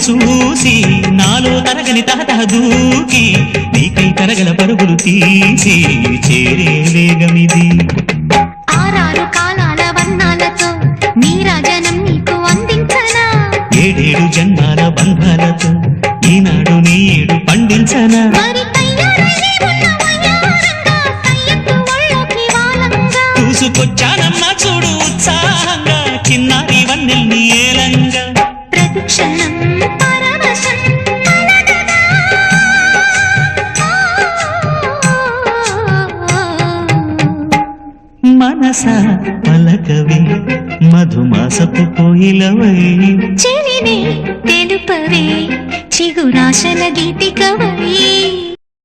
చూసి నాలో తరగని తహతహ దూకి నీకై తరగల పరుగులు తీసి చేరే వేగమిది. ఆరారు కాలాల వర్ణాలతో నీరాజనం నీకు అందించనా, ఏడేడు జన్మాల బంధాలతో ఈనాడు నీ ఏడు పండించనా. చూసుకొచ్చానమ్మా చూడు ఉత్సాహంగా చిన్నారి వన్నెల్ని ఏలంగా. ప్రతిక్షణం పరవశం మనస పలకవే మధుమాసపు కోయిలవై, చెలినే తెలుపవే చిగురాశల గీతికవై.